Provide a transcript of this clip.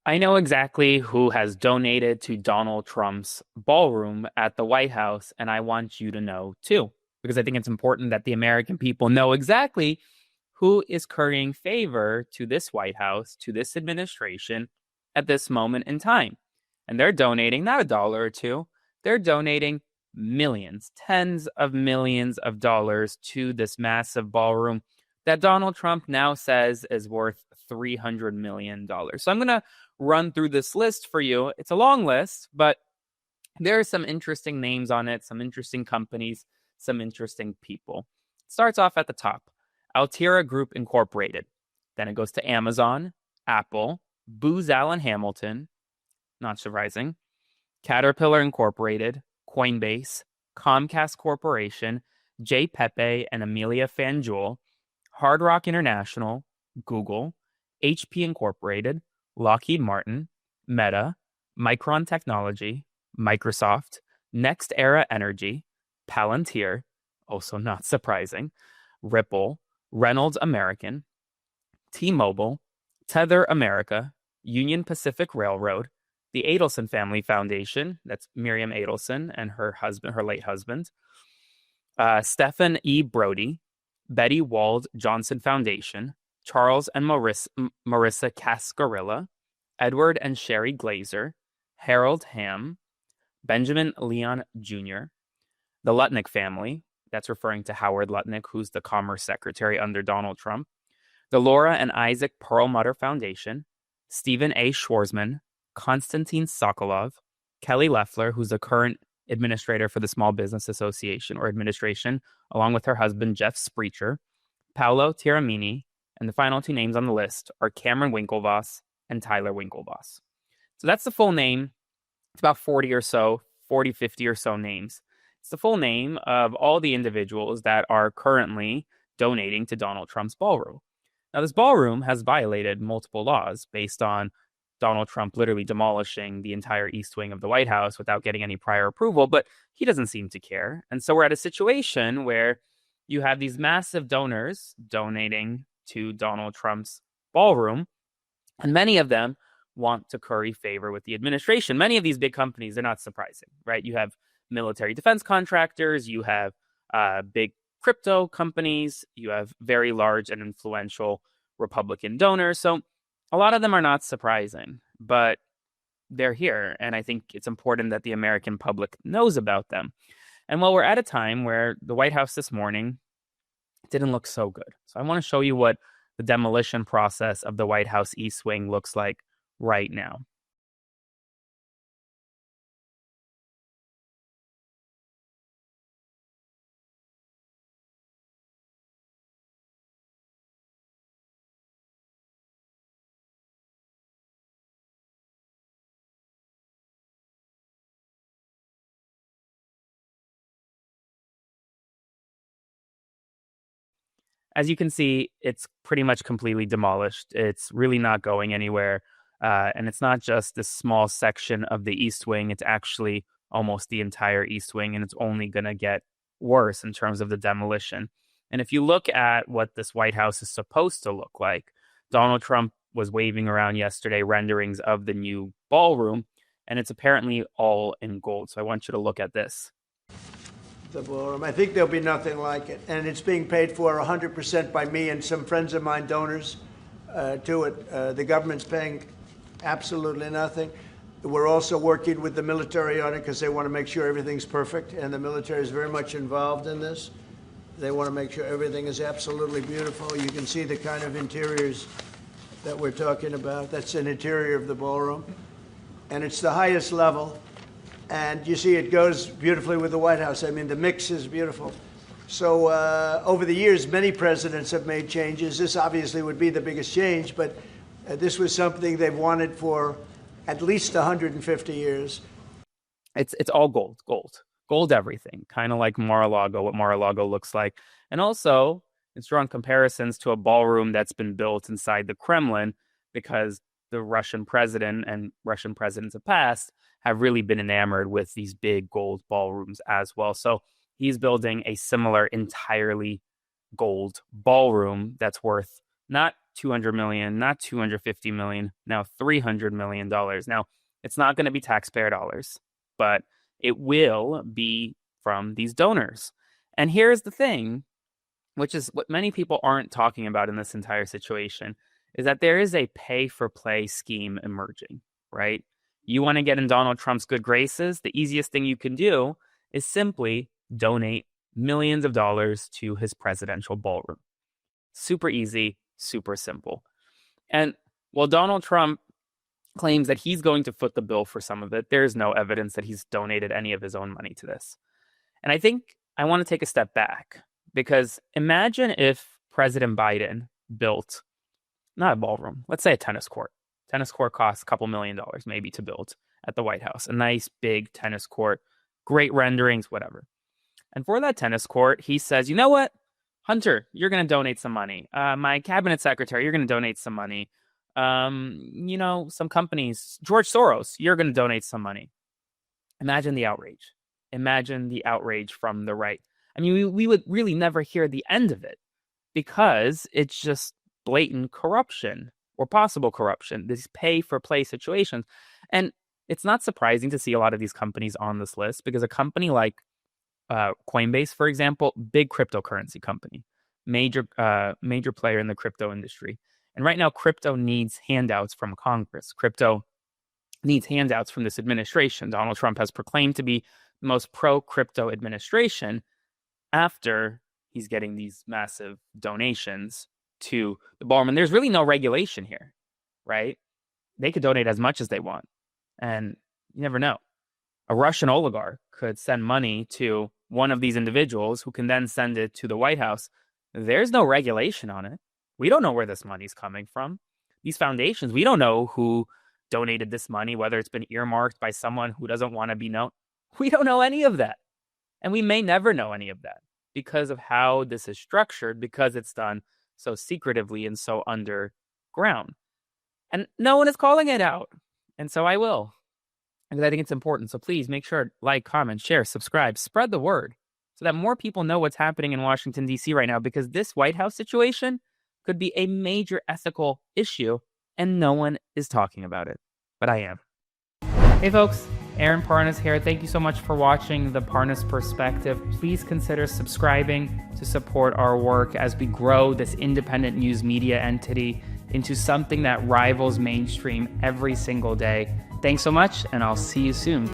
I know exactly who has donated to Donald Trump's ballroom at the White House, and I want you to know too, because I think it's important that the American people know exactly who is currying favor to this White House, to this administration at this moment in time. And they're donating not a dollar or two, they're donating millions, tens of millions of dollars to this massive ballroom that Donald Trump now says is worth $300 million. So I'm going to run through this list for you. It's a long list, but there are some interesting names on it, some interesting companies, some interesting people. It starts off at the top. Altera Group Incorporated. Then it goes to Amazon, Apple, Booz Allen Hamilton, not surprising, Caterpillar Incorporated, Coinbase, Comcast Corporation, J. Pepe and Amelia Fanjul, Hard Rock International, Google, HP Incorporated, Lockheed Martin, Meta, Micron Technology, Microsoft, Next Era Energy, Palantir, also not surprising, Ripple, Reynolds American, T-Mobile, Tether America, Union Pacific Railroad, the Adelson Family Foundation, that's Miriam Adelson and her husband, her late husband, Stephen E. Brody, Betty Wald Johnson Foundation, Charles and Marissa Cascarilla, Edward and Sherry Glazer, Harold Ham, Benjamin Leon Jr., the Lutnick family, that's referring to Howard Lutnick, who's the Commerce Secretary under Donald Trump, the Laura and Isaac Perlmutter Foundation, Stephen A. Schwarzman, Konstantin Sokolov, Kelly Loeffler, who's the current administrator for the Small Business Association or administration, along with her husband, Jeff Sprecher, Paolo Tiramini, and the final two names on the list are Cameron Winklevoss and Tyler Winklevoss. So that's the full name. It's about 40 or so, 40, 50 or so names. It's the full name of all the individuals that are currently donating to Donald Trump's ballroom. Now, this ballroom has violated multiple laws based on Donald Trump literally demolishing the entire East Wing of the White House without getting any prior approval, but he doesn't seem to care. And so we're at a situation where you have these massive donors donating to Donald Trump's ballroom, and many of them want to curry favor with the administration. Many of these big companies, they're not surprising, right? You have military defense contractors, you have big crypto companies, you have very large and influential Republican donors. So a lot of them are not surprising, but they're here. And I think it's important that the American public knows about them. And while we're at a time where the White House this morning didn't look so good. So I want to show you what the demolition process of the White House East Wing looks like right now. As you can see, it's pretty much completely demolished. It's really not going anywhere. And it's not just this small section of the East Wing, it's actually almost the entire East Wing, and it's only going to get worse in terms of the demolition. And if you look at what this White House is supposed to look like, Donald Trump was waving around yesterday renderings of the new ballroom, and it's apparently all in gold. So I want you to look at this. The ballroom. I think there'll be nothing like it. And it's being paid for 100% by me and some friends of mine, donors to it. The government's paying absolutely nothing. We're also working with the military on it because they want to make sure everything's perfect. And the military is very much involved in this. They want to make sure everything is absolutely beautiful. You can see the kind of interiors that we're talking about. That's an interior of the ballroom. And it's the highest level. And you see it goes beautifully with the White House. I mean, the mix is beautiful. So over the years, many presidents have made changes. This obviously would be the biggest change, but this was something they've wanted for at least 150 years. It's all gold everything, kind of like Mar-a-Lago, what Mar-a-Lago looks like. And also, it's drawn comparisons to a ballroom that's been built inside the Kremlin because the Russian president and Russian presidents of past have really been enamored with these big gold ballrooms as well. So he's building a similar entirely gold ballroom that's worth Not 200 million, not 250 million, now $300 million. Now, it's not going to be taxpayer dollars, but it will be from these donors. And here's the thing, which is what many people aren't talking about in this entire situation, is that there is a pay for play scheme emerging, right? You want to get in Donald Trump's good graces, the easiest thing you can do is simply donate millions of dollars to his presidential ballroom. Super easy, super simple. And while Donald Trump claims that he's going to foot the bill for some of it, there's no evidence that he's donated any of his own money to this. And I think I want to take a step back because imagine if President Biden built, not a ballroom, let's say a tennis court. Tennis court costs a couple $1,000,000 maybe to build at the White House. A nice big tennis court, great renderings, whatever. And for that tennis court, he says, you know what? Hunter, you're going to donate some money. My cabinet secretary, you're going to donate some money. Some companies, George Soros, you're going to donate some money. Imagine the outrage. Imagine the outrage from the right. I mean, we would really never hear the end of it because it's just blatant corruption or possible corruption, these pay for play situations. And it's not surprising to see a lot of these companies on this list because a company like Coinbase, for example, big cryptocurrency company, major player in the crypto industry. And right now, crypto needs handouts from Congress. Crypto needs handouts from this administration. Donald Trump has proclaimed to be the most pro-crypto administration after he's getting these massive donations to the ballroom. And there's really no regulation here, right? They could donate as much as they want. And you never know. A Russian oligarch could send money to one of these individuals who can then send it to the White House. There's no regulation on it. We don't know where this money's coming from. These foundations, we don't know who donated this money, whether it's been earmarked by someone who doesn't want to be known. We don't know any of that. And we may never know any of that because of how this is structured, because it's done so secretively and so underground. And no one is calling it out. And so I will. Because I think it's important. So please make sure to like, comment, share, subscribe, spread the word so that more people know what's happening in Washington, D.C. right now, because this White House situation could be a major ethical issue and no one is talking about it. But I am. Hey folks, Aaron Parnas here. Thank you so much for watching The Parnas Perspective. Please consider subscribing to support our work as we grow this independent news media entity into something that rivals mainstream every single day. Thanks so much, and I'll see you soon.